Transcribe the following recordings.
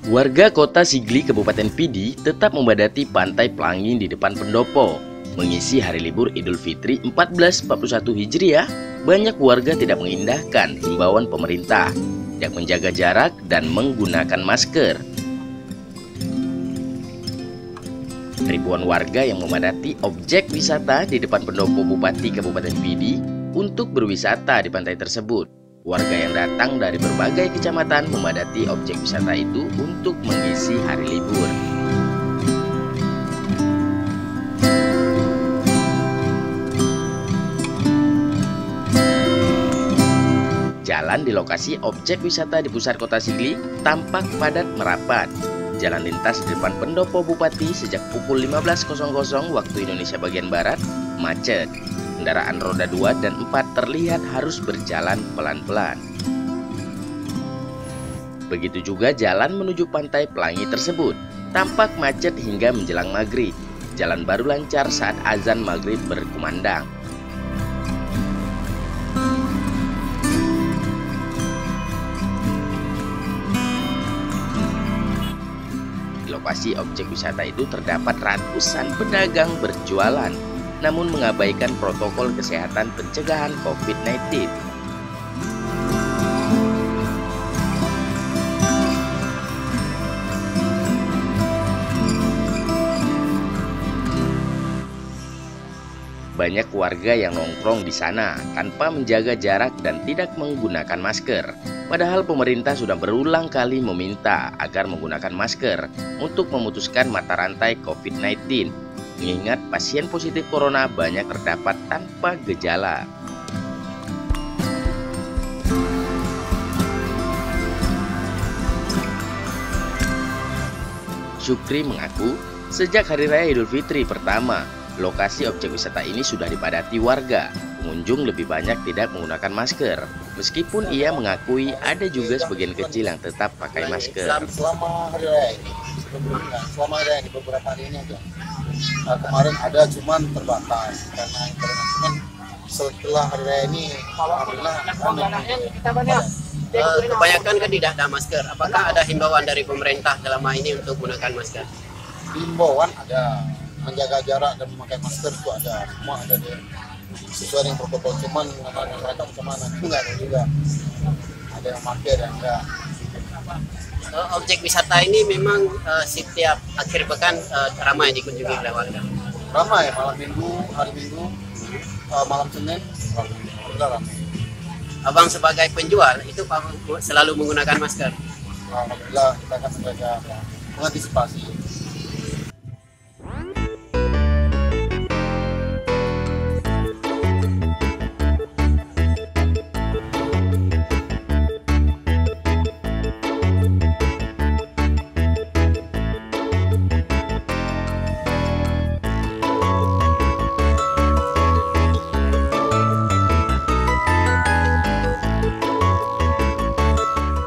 Warga kota Sigli, Kabupaten Pidi tetap memadati Pantai Pelangi di depan pendopo. Mengisi hari libur Idul Fitri 1441 Hijriah, banyak warga tidak mengindahkan himbauan pemerintah yang menjaga jarak dan menggunakan masker. Ribuan warga yang memadati objek wisata di depan pendopo Bupati Kabupaten Pidi untuk berwisata di pantai tersebut. Warga yang datang dari berbagai kecamatan memadati objek wisata itu untuk mengisi hari libur. Jalan di lokasi objek wisata di pusat kota Sigli tampak padat merapat. Jalan lintas di depan pendopo Bupati sejak pukul 15.00 waktu Indonesia bagian Barat macet. Kendaraan roda 2 dan 4 terlihat harus berjalan pelan-pelan. Begitu juga jalan menuju Pantai Pelangi tersebut tampak macet hingga menjelang maghrib. Jalan baru lancar saat azan maghrib berkumandang. Di lokasi objek wisata itu terdapat ratusan pedagang berjualan, namun mengabaikan protokol kesehatan pencegahan COVID-19. Banyak warga yang nongkrong di sana tanpa menjaga jarak dan tidak menggunakan masker. Padahal pemerintah sudah berulang kali meminta agar menggunakan masker untuk memutuskan mata rantai COVID-19. Mengingat pasien positif corona banyak terdapat tanpa gejala. Syukri mengaku, sejak Hari Raya Idul Fitri pertama, lokasi objek wisata ini sudah dipadati warga. Pengunjung lebih banyak tidak menggunakan masker. Meskipun ia mengakui ada juga sebagian kecil yang tetap pakai masker. Selama Hari Raya ini, selama Hari Raya ini beberapa hari ini aja. Kemarin ada cuman terbatas karena cuman setelah Hari Raya ini alhamdulillah kebanyakan kan tidak ada masker. Apakah ada himbauan dari pemerintah dalam hal ini untuk menggunakan masker? Himbauan ada, menjaga jarak dan memakai masker itu ada, semua ada sesuai dengan protokol. Cuman mereka macam mana enggak ada juga, ada yang pakai dan enggak. Objek wisata ini memang setiap akhir pekan ramai dikunjungi oleh warga. Ramai malam minggu, hari minggu, malam Senin, sudah ramai. Abang sebagai penjual itu selalu menggunakan masker. Alhamdulillah kita akan menjaga mengantisipasi.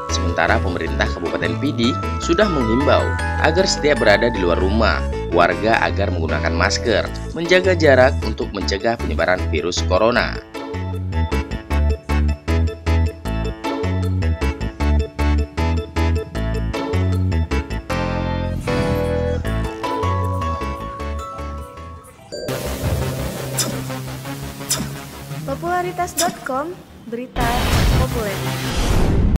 Sementara pemerintah Kabupaten Pidi sudah menghimbau agar setiap berada di luar rumah, warga agar menggunakan masker, menjaga jarak untuk mencegah penyebaran virus corona. Popularitas.com, berita populer.